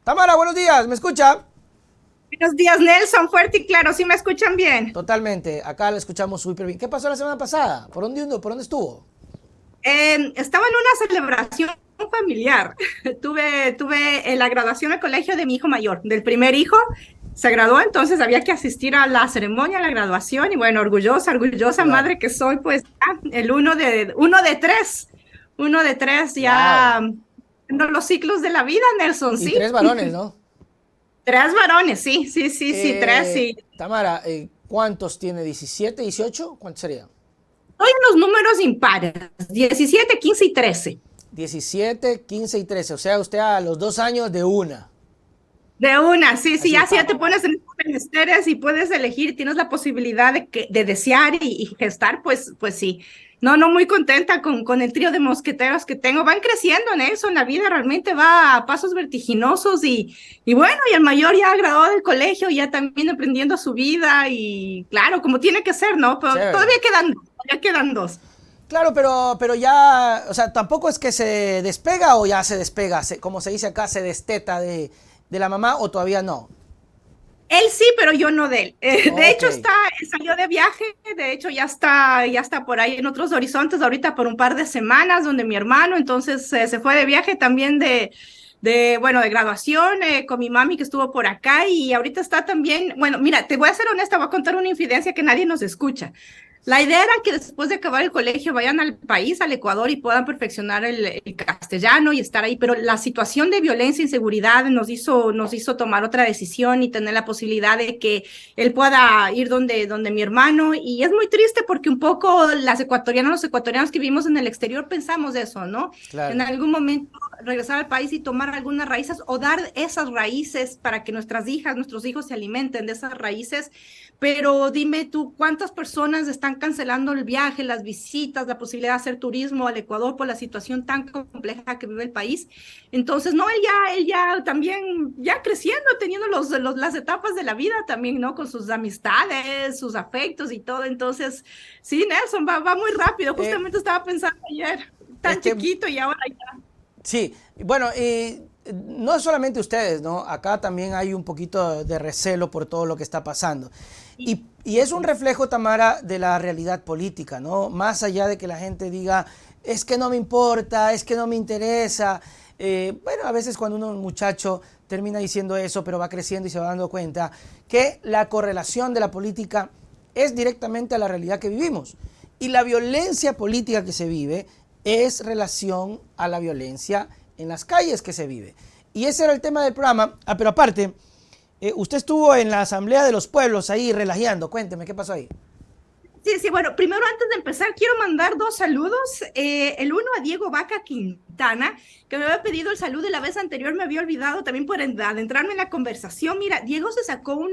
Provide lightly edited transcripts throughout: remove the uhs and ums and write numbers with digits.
Tamara, buenos días, ¿me escucha? Buenos días, Nelson. Fuerte y claro, ¿sí me escuchan bien? Totalmente, acá la escuchamos súper bien. ¿Qué pasó la semana pasada? ¿Por dónde estuvo? Estaba en una celebración familiar. Tuve la graduación al colegio de mi hijo mayor, del primer hijo. Se graduó, entonces había que asistir a la ceremonia, a la graduación. Y bueno, orgullosa Claro. madre que soy, pues el uno de tres ya Wow. viendo los ciclos de la vida, Nelson, Y sí. tres varones, ¿no? Tres varones, sí, sí, sí, sí, tres, sí. Tamara, ¿cuántos tiene? ¿17, 18? ¿Cuántos sería? Estoy en los números impares, 17, 15 y 13. 17, 15 y 13. O sea, usted a los 2 años de una. De una, sí, sí, Así, ya si ya pa. te pones en estos menesteres y puedes elegir, tienes la posibilidad de desear y gestar, pues sí. No, no, muy contenta con el trío de mosqueteros que tengo. Van creciendo en eso, en la vida realmente va a pasos vertiginosos y bueno, y el mayor ya graduado del colegio, ya también aprendiendo su vida y claro, como tiene que ser, ¿no? Pero Chévere. todavía quedan dos. Claro, pero ya, o sea, tampoco es que se despega o ya se despega, como se dice acá, se desteta de la mamá o todavía no. Él sí, pero yo no de él. De Ok, hecho, salió de viaje, de hecho ya está por ahí en otros horizontes, ahorita por un par de semanas, donde mi hermano, entonces se fue de viaje también bueno, de graduación, con mi mami que estuvo por acá y ahorita está también, bueno, mira, te voy a ser honesta, voy a contar una infidencia que nadie nos escucha. La idea era que después de acabar el colegio vayan al país, al Ecuador, y puedan perfeccionar el castellano y estar ahí, pero la situación de violencia e inseguridad nos hizo tomar otra decisión y tener la posibilidad de que él pueda ir donde mi hermano. Y es muy triste porque un poco los ecuatorianos que vivimos en el exterior pensamos eso, ¿no? En claro. algún momento regresar al país y tomar algunas raíces o dar esas raíces para que nuestras hijas, nuestros hijos se alimenten de esas raíces. Pero dime tú, ¿cuántas personas están cancelando el viaje, las visitas, la posibilidad de hacer turismo al Ecuador por la situación tan compleja que vive el país? Entonces, no, él ya también, ya creciendo, teniendo las etapas de la vida también, ¿no? Con sus amistades, sus afectos y todo. Entonces, sí, Nelson, va muy rápido. Eh, Justamente estaba pensando ayer, es tan que chiquito y ahora ya. sí, bueno, y no solamente ustedes, ¿no? Acá también hay un poquito de recelo por todo lo que está pasando. Sí, Y sí, es un sí. reflejo, Tamara, de la realidad política, ¿no? Más allá de que la gente diga, es que no me importa, es que no me interesa. Bueno, a veces cuando uno es un muchacho termina diciendo eso, pero va creciendo y se va dando cuenta que la correlación de la política es directamente a la realidad que vivimos. Y la violencia política que se vive es relación a la violencia en las calles que se vive. Y ese era el tema del programa. Ah, pero aparte, usted estuvo en la Asamblea de los Pueblos ahí relajeando. Cuénteme, ¿qué pasó ahí? Sí, sí, bueno, primero antes de empezar, quiero mandar dos saludos. El uno a Diego Vaca Quintana, que me había pedido el saludo y la vez anterior me había olvidado también por adentrarme en la conversación. Mira, Diego se sacó un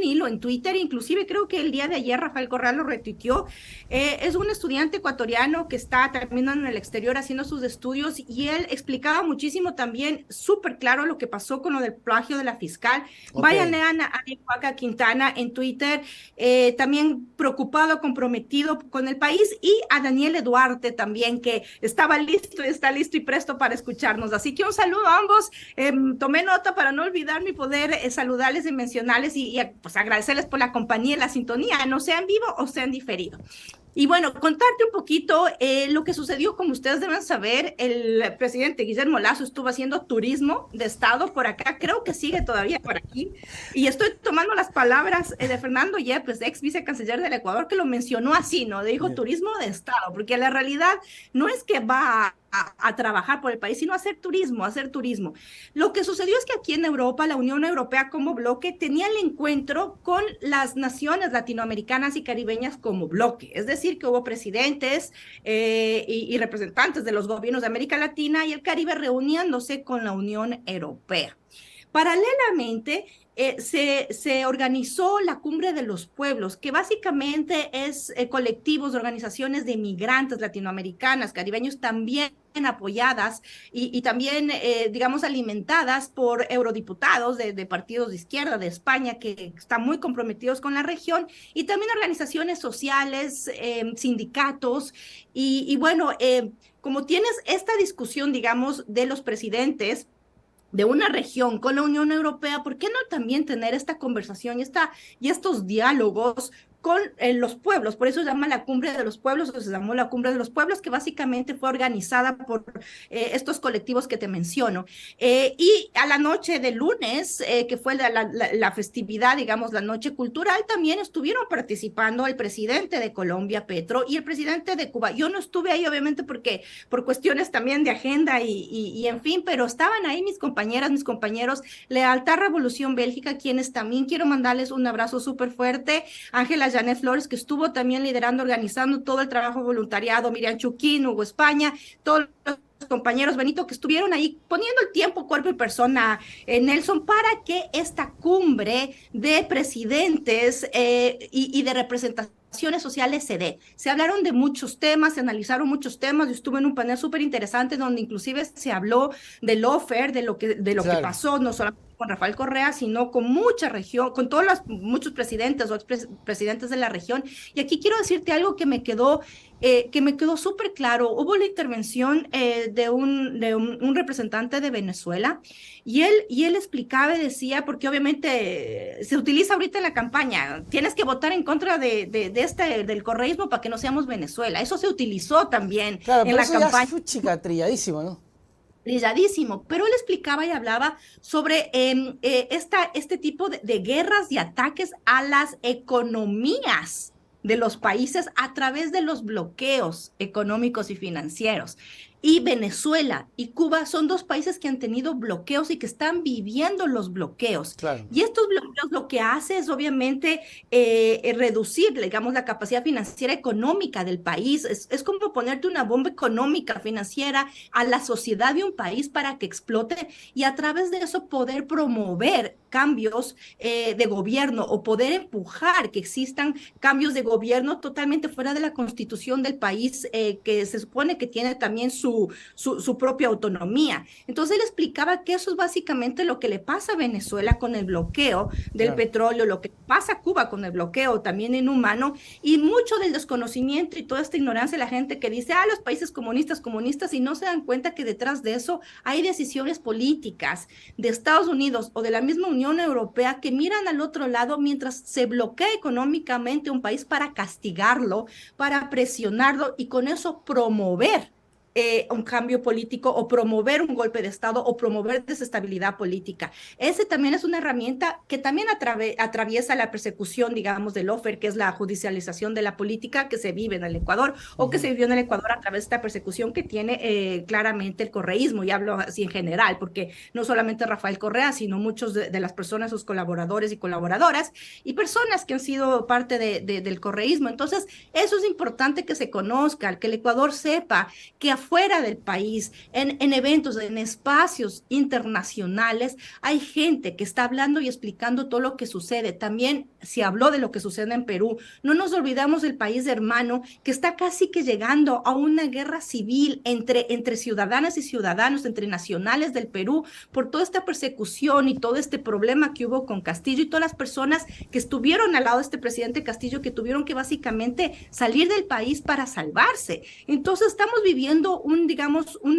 hilo en Twitter, inclusive creo que el día de ayer Rafael Corral lo retuiteó. Es un estudiante ecuatoriano que está también en el exterior haciendo sus estudios y él explicaba muchísimo también, súper claro lo que pasó con lo del plagio de la fiscal. Ok. Vayan, lean a Diego Vaca Quintana en Twitter, también preocupado, comprometido con el país, y a Daniel Duarte también, que estaba listo y está listo y presto para escucharnos. Así que un saludo a ambos. Tomé nota para no olvidar mi poder saludarles y mencionarles y pues agradecerles por la compañía y la sintonía, no sea en vivo o sea en diferido. Y bueno, contarte un poquito lo que sucedió. Como ustedes deben saber, el presidente Guillermo Lazo estuvo haciendo turismo de Estado por acá, creo que sigue todavía por aquí, y estoy tomando las palabras de Fernando Yepes, ex vicecanciller del Ecuador, que lo mencionó así, ¿no? Dijo turismo de Estado, porque la realidad no es que va a trabajar por el país, sino a hacer turismo, a hacer turismo. Lo que sucedió es que aquí en Europa, la Unión Europea como bloque tenía el encuentro con las naciones latinoamericanas y caribeñas como bloque, es decir, que hubo presidentes y representantes de los gobiernos de América Latina y el Caribe reuniéndose con la Unión Europea. Paralelamente, se organizó la Cumbre de los Pueblos, que básicamente es colectivos, organizaciones de migrantes latinoamericanas, caribeños, también apoyadas y también, digamos, alimentadas por eurodiputados de partidos de izquierda de España que están muy comprometidos con la región, y también organizaciones sociales, sindicatos, y bueno, como tienes esta discusión, digamos, de los presidentes, de una región con la Unión Europea, ¿por qué no también tener esta conversación y estos diálogos con los pueblos? Por eso se llama la Cumbre de los Pueblos, o se llamó la Cumbre de los Pueblos, que básicamente fue organizada por estos colectivos que te menciono. Y a la noche de lunes, que fue la festividad, digamos, la noche cultural, también estuvieron participando el presidente de Colombia, Petro, y el presidente de Cuba. Yo no estuve ahí, obviamente, porque por cuestiones también de agenda y en fin, pero estaban ahí mis compañeras, mis compañeros, Lealtad Revolución Bélgica, quienes también quiero mandarles un abrazo súper fuerte, Ángela Janet Flores, que estuvo también liderando, organizando todo el trabajo voluntariado, Miriam Chuquín, Hugo España, todos los compañeros, Benito, que estuvieron ahí poniendo el tiempo, cuerpo y persona, Nelson, para que esta cumbre de presidentes y de representaciones sociales se dé. Se hablaron de muchos temas, se analizaron muchos temas. Yo estuve en un panel súper interesante donde inclusive se habló del offer, de lo que Claro. pasó, no solamente con Rafael Correa, sino con mucha región, con todos muchos presidentes o expresidentes de la región. Y aquí quiero decirte algo que me quedó súper claro. Hubo la intervención de un representante de Venezuela y él explicaba y decía, porque obviamente se utiliza ahorita en la campaña, tienes que votar en contra del correísmo para que no seamos Venezuela. Eso se utilizó también Claro, en pero la eso ya campaña. es chica trilladísimo, ¿no? Brilladísimo, pero él explicaba y hablaba sobre este tipo de guerras y ataques a las economías de los países a través de los bloqueos económicos y financieros. Y Venezuela y Cuba son dos países que han tenido bloqueos y que están viviendo los bloqueos. Claro. Y estos bloqueos lo que hace es obviamente reducir, digamos, la capacidad financiera económica del país. Es como ponerte una bomba económica financiera a la sociedad de un país para que explote y a través de eso poder promover cambios de gobierno o poder empujar que existan cambios de gobierno totalmente fuera de la constitución del país, que se supone que tiene también su propia autonomía. Entonces él explicaba que eso es básicamente lo que le pasa a Venezuela con el bloqueo del petróleo, lo que pasa a Cuba con el bloqueo también inhumano, y mucho del desconocimiento y toda esta ignorancia de la gente que dice, los países comunistas, comunistas, y no se dan cuenta que detrás de eso hay decisiones políticas de Estados Unidos o de la misma Unión Europea que miran al otro lado mientras se bloquea económicamente un país para castigarlo, para presionarlo y con eso promover un cambio político o promover un golpe de Estado o promover desestabilidad política. Ese también es una herramienta que también atraviesa la persecución, digamos, del lawfare, que es la judicialización de la política que se vive en el Ecuador o que se vivió en el Ecuador a través de esta persecución que tiene claramente el correísmo, y hablo así en general, porque no solamente Rafael Correa, sino muchos de las personas, sus colaboradores y colaboradoras, y personas que han sido parte del correísmo. Entonces, eso es importante que se conozca, que el Ecuador sepa que afuera del país, en eventos, en espacios internacionales, hay gente que está hablando y explicando todo lo que sucede. También se habló de lo que sucede en Perú. No nos olvidamos del país hermano que está casi que llegando a una guerra civil entre ciudadanas y ciudadanos, entre nacionales del Perú, por toda esta persecución y todo este problema que hubo con Castillo y todas las personas que estuvieron al lado de este presidente Castillo, que tuvieron que básicamente salir del país para salvarse. Entonces estamos viviendo digamos, un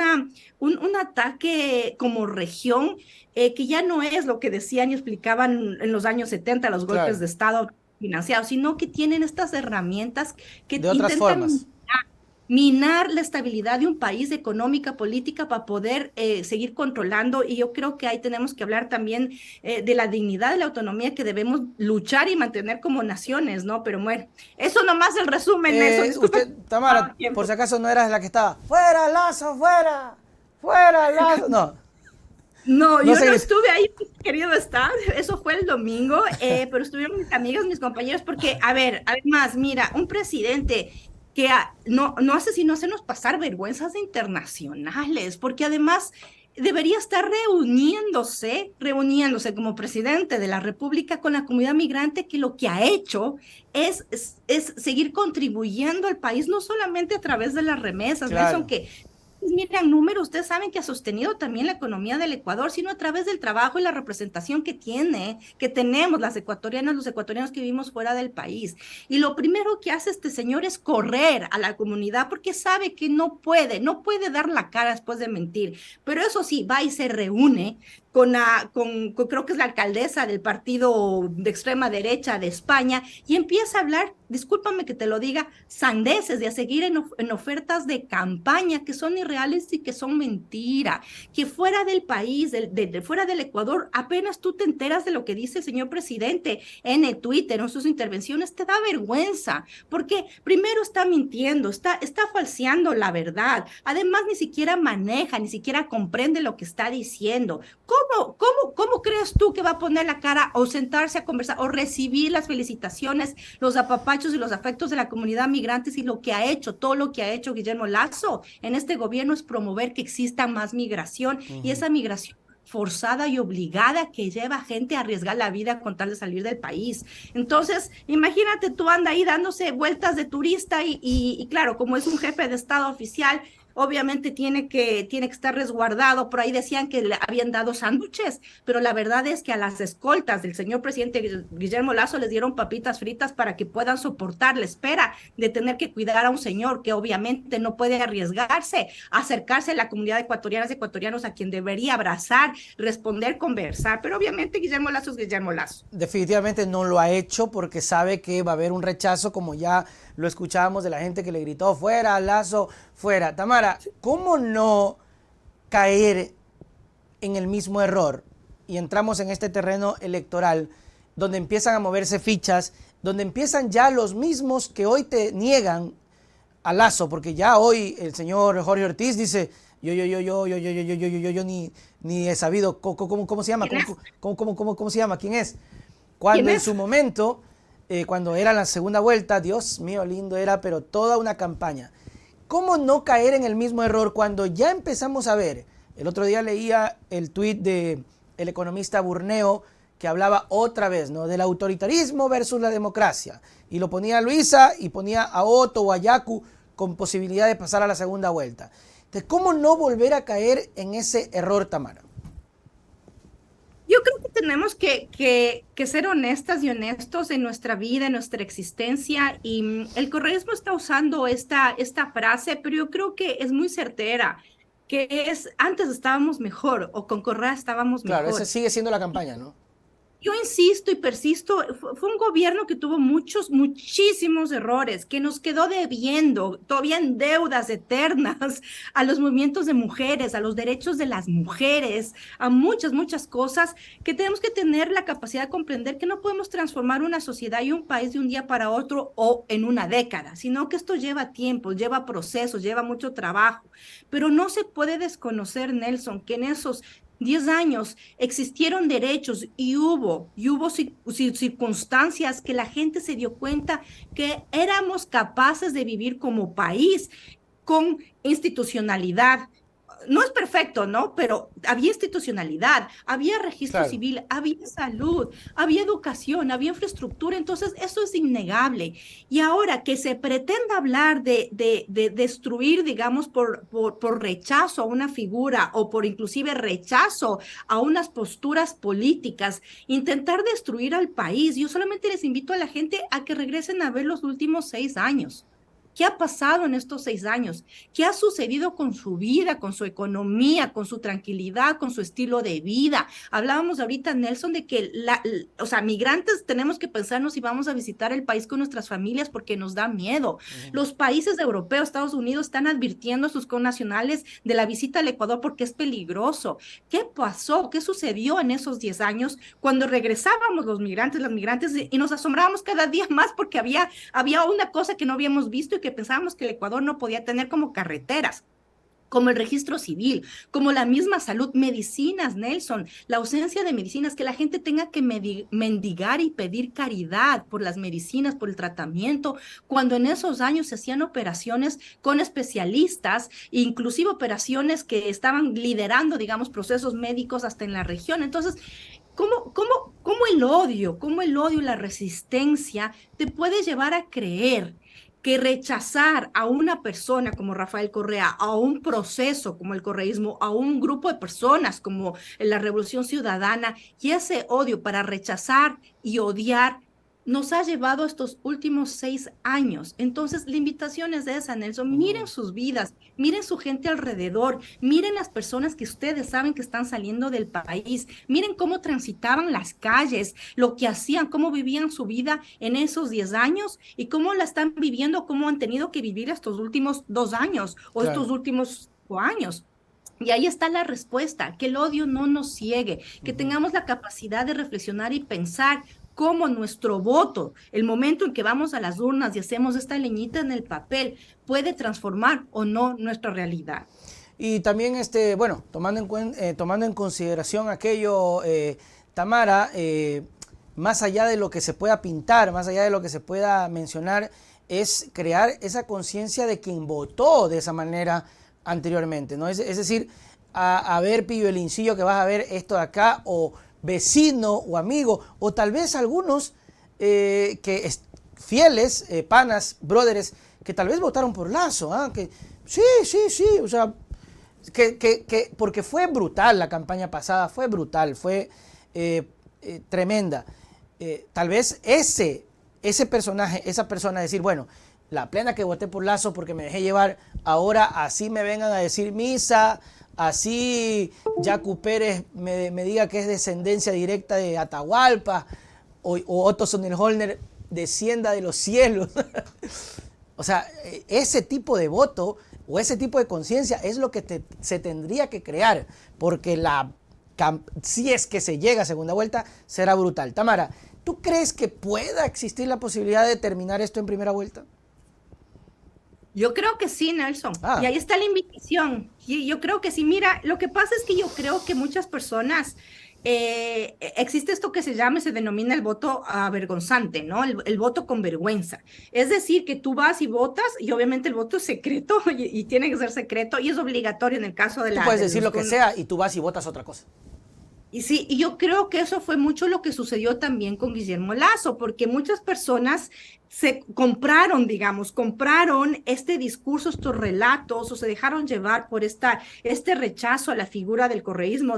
ataque como región que ya no es lo que decían y explicaban en los años 70 los golpes de Estado financiados, sino que tienen estas herramientas que de otras intentan formas. minar la estabilidad de un país económica, política, para poder seguir controlando. Y yo creo que ahí tenemos que hablar también de la dignidad de la autonomía que debemos luchar y mantener como naciones, ¿no? Pero bueno, eso nomás el resumen, eso. Usted, Tamara, por si acaso no eras la que estaba, fuera Lazo, fuera, fuera Lazo. No. No, yo no estuve ahí, querido estar, eso fue el domingo, pero estuvieron mis amigas, mis compañeros, porque, a ver, además, mira, un presidente que no hace sino hacernos pasar vergüenzas internacionales, porque además debería estar reuniéndose como presidente de la República con la comunidad migrante, que lo que ha hecho es seguir contribuyendo al país, no solamente a través de las remesas, Nelson, que miren, números, ustedes saben que ha sostenido también la economía del Ecuador, sino a través del trabajo y la representación que tenemos las ecuatorianas, los ecuatorianos que vivimos fuera del país. Y lo primero que hace este señor es correr a la comunidad porque sabe que no puede dar la cara después de mentir. Pero eso sí, va y se reúne creo que es la alcaldesa del partido de extrema derecha de España, y empieza a hablar, discúlpame que te lo diga, sandeces, de a seguir en ofertas de campaña que son irreales y que son mentira, que fuera del país, fuera del Ecuador, apenas tú te enteras de lo que dice el señor presidente en el Twitter, en sus intervenciones, te da vergüenza, porque primero está mintiendo, está falseando la verdad, además ni siquiera maneja, ni siquiera comprende lo que está diciendo. ¿Cómo crees tú que va a poner la cara o sentarse a conversar o recibir las felicitaciones, los apapachos y los afectos de la comunidad migrante y lo que ha hecho, todo lo que ha hecho Guillermo Lasso en este gobierno es promover que exista más migración y esa migración forzada y obligada que lleva a gente a arriesgar la vida con tal de salir del país? Entonces, imagínate, tú anda ahí dándose vueltas de turista y claro, como es un jefe de Estado oficial, obviamente tiene que estar resguardado. Por ahí decían que le habían dado sándwiches, pero la verdad es que a las escoltas del señor presidente Guillermo Lasso les dieron papitas fritas para que puedan soportar la espera de tener que cuidar a un señor que obviamente no puede arriesgarse a acercarse a la comunidad de ecuatorianas y ecuatorianos a quien debería abrazar, responder, conversar. Pero obviamente Guillermo Lasso es Guillermo Lasso. Definitivamente no lo ha hecho porque sabe que va a haber un rechazo, como ya lo escuchábamos de la gente que le gritó fuera, Lasso, fuera. Tamara, ¿cómo no caer en el mismo error? Y entramos en este terreno electoral donde empiezan a moverse fichas, donde empiezan ya los mismos que hoy te niegan a Lasso, porque ya hoy el señor Jorge Ortiz dice, yo ni he sabido cómo se llama, cómo se llama, quién es. Cuando en su momento, cuando era la segunda vuelta, Dios mío, lindo era, pero toda una campaña. ¿Cómo no caer en el mismo error cuando ya empezamos a ver? El otro día leía el tuit del economista Burneo que hablaba otra vez, ¿no?, del autoritarismo versus la democracia. Y lo ponía a Luisa y ponía a Otto o a Yacu con posibilidad de pasar a la segunda vuelta. Entonces, ¿cómo no volver a caer en ese error, Tamara? Yo creo que tenemos que ser honestas y honestos en nuestra vida, en nuestra existencia, y el correísmo está usando esta frase, pero yo creo que es muy certera, que es, antes estábamos mejor, o con Correa estábamos mejor. Claro, esa sigue siendo la campaña, ¿no? Yo insisto y persisto, fue un gobierno que tuvo muchísimos errores, que nos quedó debiendo, todavía en deudas eternas a los movimientos de mujeres, a los derechos de las mujeres, a muchas cosas que tenemos que tener la capacidad de comprender que no podemos transformar una sociedad y un país de un día para otro o en una década, sino que esto lleva tiempo, lleva procesos, lleva mucho trabajo, pero no se puede desconocer, Nelson, que en esos 10 años existieron derechos y hubo circunstancias que la gente se dio cuenta que éramos capaces de vivir como país con institucionalidad. No es perfecto, ¿no? Pero había institucionalidad, había registro civil, había salud, había educación, había infraestructura, entonces eso es innegable. Y ahora que se pretenda hablar de destruir, digamos, por rechazo a una figura o por inclusive rechazo a unas posturas políticas, intentar destruir al país, yo solamente les invito a la gente a que regresen a ver los últimos 6 años. ¿Qué ha pasado en estos 6 años? ¿Qué ha sucedido con su vida, con su economía, con su tranquilidad, con su estilo de vida? Hablábamos ahorita, Nelson, de que migrantes tenemos que pensarnos si vamos a visitar el país con nuestras familias porque nos da miedo. Los países europeos, Estados Unidos, están advirtiendo a sus connacionales de la visita al Ecuador porque es peligroso. ¿Qué pasó? ¿Qué sucedió en esos 10 años cuando regresábamos los migrantes, las migrantes, y nos asombrábamos cada día más porque había una cosa que no habíamos visto y que pensábamos que el Ecuador no podía tener, como carreteras, como el registro civil, como la misma salud, medicinas, Nelson, la ausencia de medicinas, que la gente tenga que mendigar y pedir caridad por las medicinas, por el tratamiento, cuando en esos años se hacían operaciones con especialistas, inclusive operaciones que estaban liderando, digamos, procesos médicos hasta en la región. Entonces, ¿cómo el odio, la resistencia te puede llevar a creer que rechazar a una persona como Rafael Correa, a un proceso como el correísmo, a un grupo de personas como la Revolución Ciudadana, y ese odio para rechazar y odiar nos ha llevado estos últimos 6 años. Entonces, la invitación es esa, Nelson. Miren sus vidas, miren su gente alrededor, miren las personas que ustedes saben que están saliendo del país, miren cómo transitaban las calles, lo que hacían, cómo vivían su vida en esos 10 años y cómo la están viviendo, cómo han tenido que vivir estos últimos 2 años o estos Claro. últimos 5 años. Y ahí está la respuesta, que el odio no nos ciegue, que tengamos la capacidad de reflexionar y pensar cómo nuestro voto, el momento en que vamos a las urnas y hacemos esta leñita en el papel, puede transformar o no nuestra realidad. Y también, bueno, tomando en consideración aquello, Tamara, más allá de lo que se pueda pintar, más allá de lo que se pueda mencionar, es crear esa conciencia de quien votó de esa manera anteriormente, ¿no? Es decir, a ver, Pillolincillo, que vas a ver esto de acá, o vecino o amigo, o tal vez algunos fieles, panas, brothers, que tal vez votaron por Lazo, ¿ah? Que sí, sí, o sea, porque fue brutal la campaña pasada, fue brutal, fue tremenda. Tal vez ese personaje, esa persona decir, bueno, la plena que voté por Lazo porque me dejé llevar, ahora así me vengan a decir misa, así Yacu Pérez me diga que es descendencia directa de Atahualpa, o Otto Sonnenholner descienda de los cielos. O sea, ese tipo de voto o ese tipo de conciencia es lo que se tendría que crear, porque si es que se llega a segunda vuelta, será brutal. Tamara, ¿tú crees que pueda existir la posibilidad de terminar esto en primera vuelta? Yo creo que sí, Nelson. Y Ah, ahí está la invitación. Y yo creo que sí. Mira, lo que pasa es que yo creo que muchas personas, existe esto que se llama, se denomina el voto avergonzante, ¿no? El voto con vergüenza. Es decir, que tú vas y votas y obviamente el voto es secreto y tiene que ser secreto y es obligatorio en el caso de tú la, puedes de decir los lo que sea y tú vas y votas otra cosa. y sí, y yo creo que eso fue mucho lo que sucedió también con Guillermo Lazo, porque muchas personas se compraron, digamos, compraron este discurso, estos relatos, o se dejaron llevar por este rechazo a la figura del correísmo,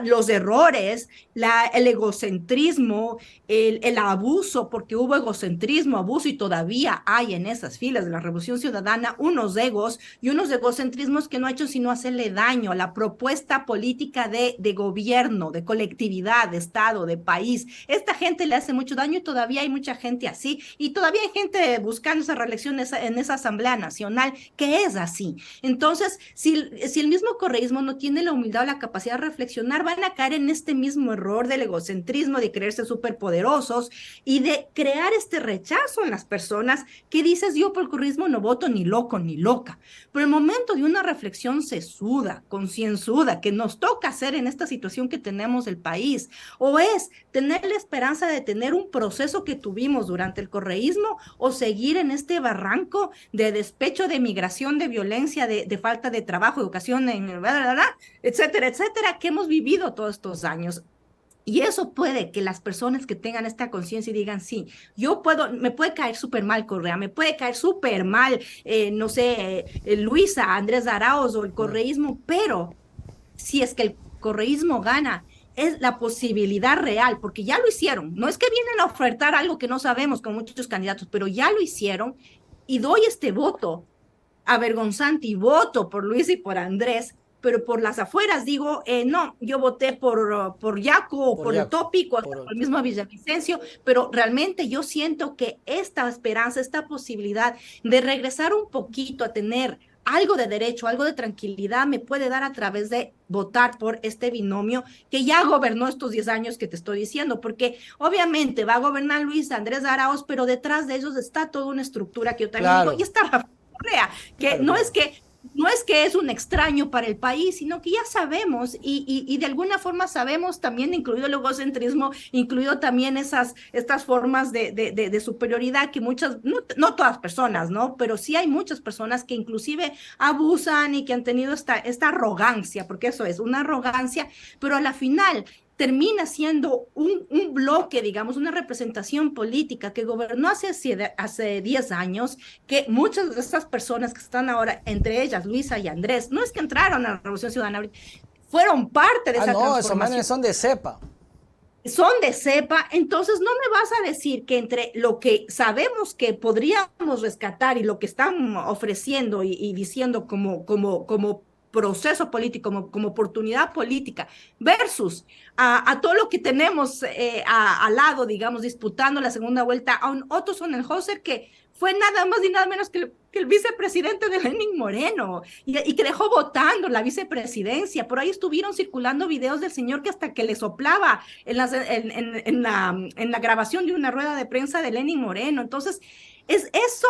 los errores, el egocentrismo, el abuso, porque hubo egocentrismo, abuso, y todavía hay en esas filas de la Revolución Ciudadana unos egos y unos egocentrismos que no ha hecho sino hacerle daño a la propuesta política de gobierno, de colectividad, de Estado, de país. Esta gente le hace mucho daño y todavía hay mucha gente así, y todavía hay gente buscando esa reelección en esa Asamblea Nacional que es así. Entonces, si el mismo correísmo no tiene la humildad o la capacidad de reflexionar, van a caer en este mismo error del egocentrismo, de creerse superpoderosos y de crear este rechazo en las personas que dices, yo por el correísmo no voto ni loco ni loca. Pero el momento de una reflexión sesuda, concienzuda, que nos toca hacer en esta situación que tenemos el país, o es tener la esperanza de tener un proceso que tuvimos durante el correísmo, o seguir en este barranco de despecho, de migración, de violencia, de falta de trabajo, educación, etcétera, etcétera, que hemos vivido todos estos años. Y eso puede que las personas que tengan esta conciencia y digan, sí, me puede caer súper mal Correa, me puede caer súper mal, no sé, Luisa, Andrés Arauz o el correísmo, pero si es que el correísmo gana, es la posibilidad real, porque ya lo hicieron. No es que vienen a ofertar algo que no sabemos con muchos candidatos, pero ya lo hicieron, y doy este voto avergonzante y voto por Luis y por Andrés, pero por las afueras digo, no, yo voté por Yaco o por Yacu, Utópico, hasta por por el mismo Villavicencio, pero realmente yo siento que esta esperanza, esta posibilidad de regresar un poquito a tener algo de derecho, algo de tranquilidad, me puede dar a través de votar por este binomio que ya gobernó estos 10 años que te estoy diciendo, porque obviamente va a gobernar Luis Andrés Arauz, pero detrás de ellos está toda una estructura que yo también digo, y claro, está Rafael Correa, que claro, claro. no es que es un extraño para el país, sino que ya sabemos y de alguna forma sabemos también, incluido el egocentrismo, incluido también estas formas de superioridad que muchas, no todas personas, ¿no? Pero sí hay muchas personas que inclusive abusan y que han tenido esta arrogancia, porque eso es una arrogancia, pero a la final termina siendo un bloque, digamos, una representación política que gobernó hace 10 años, que muchas de estas personas que están ahora, entre ellas Luisa y Andrés, no es que entraron a la Revolución Ciudadana, fueron parte de Ah, esa no, esos transformación. manes son de cepa. son de cepa, entonces no me vas a decir que entre lo que sabemos que podríamos rescatar y lo que están ofreciendo y diciendo como proceso político, como oportunidad política, versus a todo lo que tenemos al lado, digamos, disputando la segunda vuelta, a un Otto Sonnenhauser que fue nada más y nada menos que el vicepresidente de Lenin Moreno y que dejó votando la vicepresidencia. Por ahí estuvieron circulando videos del señor que hasta que le soplaba en la grabación de una rueda de prensa de Lenin Moreno. Entonces, es eso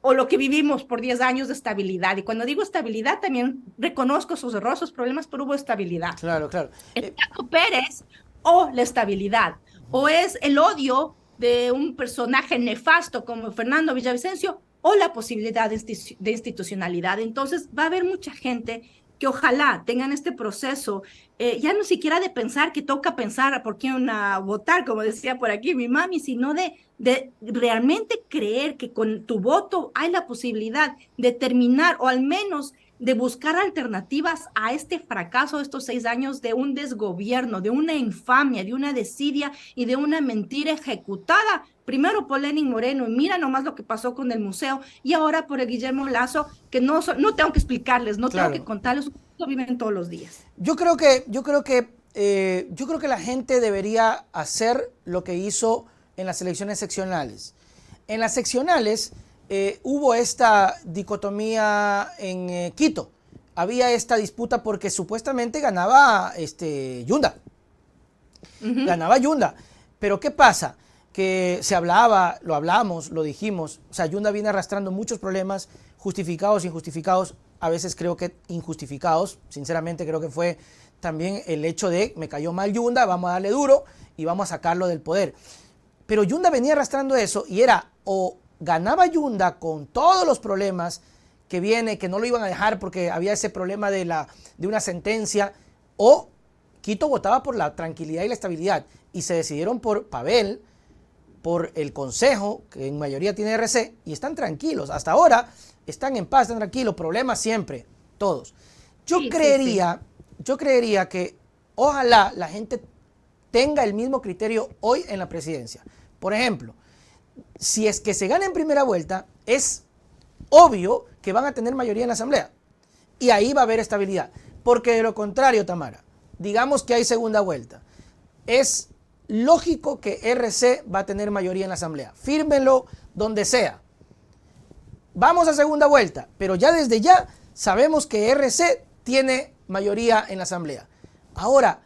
o lo que vivimos por 10 años de estabilidad. Y cuando digo estabilidad, también reconozco sus errores, sus problemas, pero hubo estabilidad. Claro, claro. El Chaco Pérez o la estabilidad, o es el odio de un personaje nefasto como Fernando Villavicencio, o la posibilidad de institucionalidad. Entonces va a haber mucha gente que ojalá tengan este proceso, ya no siquiera de pensar que toca pensar por quién votar, como decía por aquí mi mami, sino de realmente creer que con tu voto hay la posibilidad de terminar o al menos de buscar alternativas a este fracaso de estos 6 años de un desgobierno, de una infamia, de una desidia y de una mentira ejecutada, primero por Lenin Moreno, y mira nomás lo que pasó con el museo, y ahora por el Guillermo Lazo, que no tengo que explicarles, no tengo que Claro. contarles, lo viven todos los días. Yo creo que la gente debería hacer lo que hizo en las elecciones seccionales. En las seccionales hubo esta dicotomía en Quito. Había esta disputa porque supuestamente ganaba Yunda. Ganaba Yunda. Pero ¿qué pasa? Que se hablaba, lo hablamos, lo dijimos. O sea, Yunda viene arrastrando muchos problemas, justificados, injustificados, a veces creo que injustificados. Sinceramente creo que fue también el hecho de me cayó mal Yunda, vamos a darle duro y vamos a sacarlo del poder. Pero Yunda venía arrastrando eso y era o ganaba Yunda con todos los problemas que viene, que no lo iban a dejar porque había ese problema de una sentencia, o Quito votaba por la tranquilidad y la estabilidad y se decidieron por Pavel, por el Consejo, que en mayoría tiene RC, y están tranquilos. Hasta ahora están en paz, están tranquilos, problemas siempre, todos. Sí, sí. Yo creería que ojalá la gente tenga el mismo criterio hoy en la presidencia. Por ejemplo, si es que se gana en primera vuelta, es obvio que van a tener mayoría en la asamblea. Y ahí va a haber estabilidad. Porque de lo contrario, Tamara, digamos que hay segunda vuelta. Es lógico que RC va a tener mayoría en la asamblea. Fírmenlo donde sea. Vamos a segunda vuelta, pero ya desde ya sabemos que RC tiene mayoría en la asamblea. Ahora,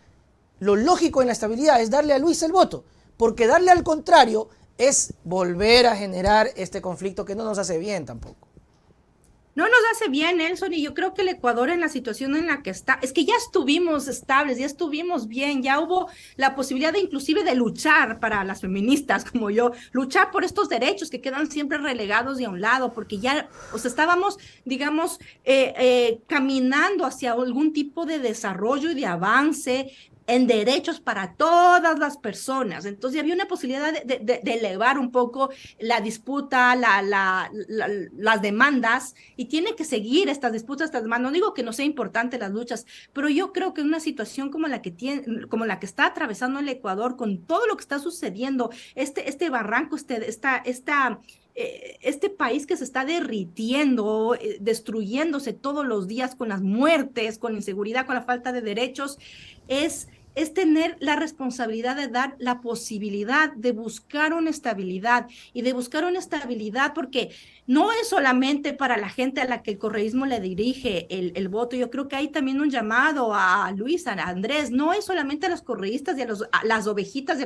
lo lógico en la estabilidad es darle a Luis el voto, porque darle al contrario es volver a generar este conflicto que no nos hace bien tampoco. No nos hace bien, Nelson, y yo creo que el Ecuador en la situación en la que está, es que ya estuvimos estables, ya estuvimos bien, ya hubo la posibilidad de inclusive de luchar para las feministas como yo, luchar por estos derechos que quedan siempre relegados y a un lado, porque ya, o sea, estábamos, digamos, caminando hacia algún tipo de desarrollo y de avance en derechos para todas las personas. Entonces había una posibilidad de elevar un poco la disputa, las demandas, y tiene que seguir estas disputas, estas demandas. No digo que no sea importante las luchas, pero yo creo que en una situación como la que está atravesando el Ecuador, con todo lo que está sucediendo, este barranco, este país que se está derritiendo, destruyéndose todos los días con las muertes, con la inseguridad, con la falta de derechos, es tener la responsabilidad de dar la posibilidad de buscar una estabilidad y de buscar una estabilidad porque no es solamente para la gente a la que el correísmo le dirige el voto. Yo creo que hay también un llamado a Luis, a Andrés, no es solamente a los correístas y a las ovejitas y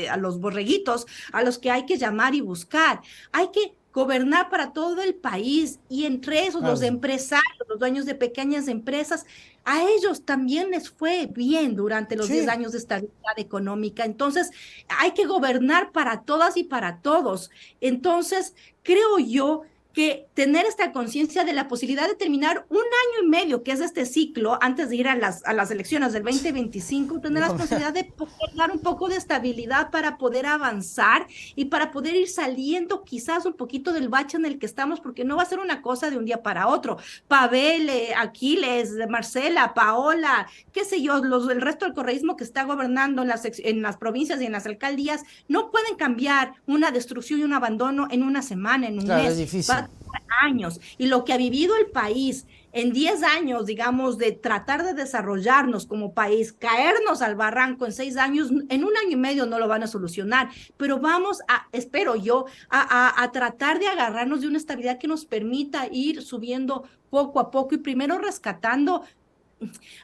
a los borreguitos a los que hay que llamar y buscar. Hay que gobernar para todo el país y entre esos Claro los que sí. empresarios, los dueños de pequeñas empresas, a ellos también les fue bien durante los 10 Sí, años de estabilidad económica. Entonces, hay que gobernar para todas y para todos. Entonces, creo yo que tener esta conciencia de la posibilidad de terminar un año y medio, que es este ciclo, antes de ir a las elecciones del 2025, tener la posibilidad de poder dar un poco de estabilidad para poder avanzar y para poder ir saliendo quizás un poquito del bache en el que estamos, porque no va a ser una cosa de un día para otro. Pavel, Aquiles, Marcela, Paola, qué sé yo, el resto del correísmo que está gobernando en las provincias y en las alcaldías, no pueden cambiar una destrucción y un abandono en una semana, en un Claro, mes. es difícil. Va a tomar años. Y lo que ha vivido el país en 10 años, digamos, de tratar de desarrollarnos como país, caernos al barranco en 6 años, en un año y medio no lo van a solucionar, pero vamos a, espero yo, a tratar de agarrarnos de una estabilidad que nos permita ir subiendo poco a poco y primero rescatando,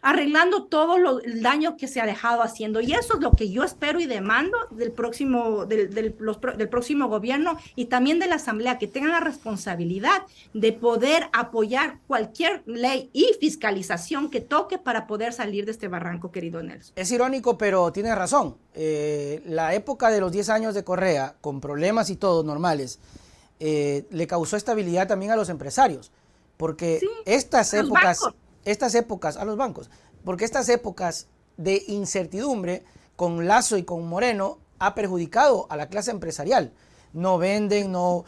arreglando todo el daño que se ha dejado haciendo. Y eso es lo que yo espero y demando del próximo gobierno y también de la Asamblea, que tengan la responsabilidad de poder apoyar cualquier ley y fiscalización que toque para poder salir de este barranco, querido Nelson. Es irónico, pero tienes razón. La época de los 10 años de Correa, con problemas y todo normales, le causó estabilidad también a los empresarios, porque Sí, estas a los épocas... bancos. Estas épocas, a los bancos, porque estas épocas de incertidumbre con Lazo y con Moreno ha perjudicado a la clase empresarial. No venden, no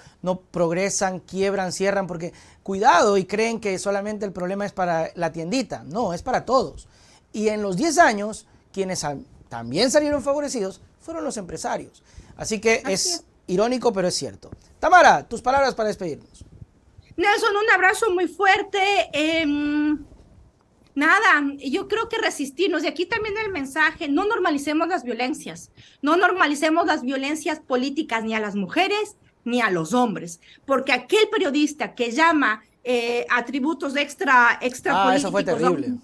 progresan, quiebran, cierran, porque cuidado y creen que solamente el problema es para la tiendita. No, es para todos. Y en los 10 años, quienes también salieron favorecidos fueron los empresarios. Así que es irónico, pero es cierto. Tamara, tus palabras para despedirnos. Nelson, un abrazo muy fuerte. Nada, yo creo que resistirnos, y aquí también el mensaje, no normalicemos las violencias, no normalicemos las violencias políticas ni a las mujeres ni a los hombres, porque aquel periodista que llama atributos extra políticos, eso fue terrible.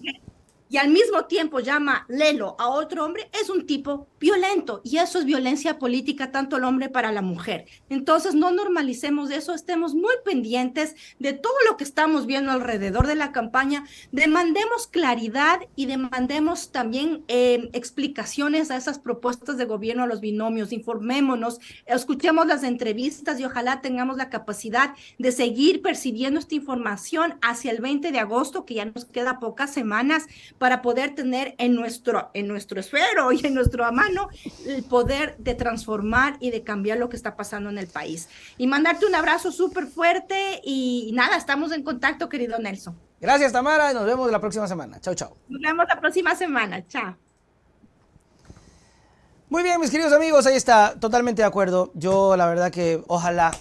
y al mismo tiempo llama Lelo a otro hombre, es un tipo violento, y eso es violencia política, tanto el hombre para la mujer. Entonces, no normalicemos eso, estemos muy pendientes de todo lo que estamos viendo alrededor de la campaña, demandemos claridad y demandemos también explicaciones a esas propuestas de gobierno, a los binomios, informémonos, escuchemos las entrevistas y ojalá tengamos la capacidad de seguir percibiendo esta información hacia el 20 de agosto, que ya nos queda pocas semanas, para poder tener en nuestro esfero y en nuestro mano el poder de transformar y de cambiar lo que está pasando en el país. Y mandarte un abrazo súper fuerte y nada, estamos en contacto, querido Nelson. Gracias, Tamara, y nos vemos la próxima semana. Chao, chao. Nos vemos la próxima semana. Chao. Muy bien, mis queridos amigos, ahí está, totalmente de acuerdo. Yo la verdad que ojalá.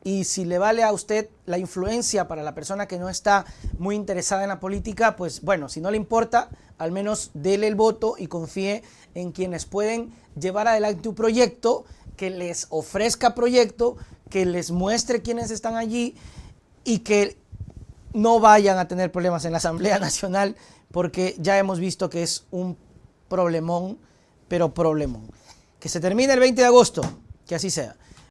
Y si le vale a usted la influencia para la persona que no está muy interesada en la política, pues bueno, si no le importa, al menos dele el voto y confíe en quienes pueden llevar adelante un proyecto, que les ofrezca proyecto, que les muestre quiénes están allí y que no vayan a tener problemas en la Asamblea Nacional, porque ya hemos visto que es un problemón, pero problemón. Que se termine el 20 de agosto, que así sea.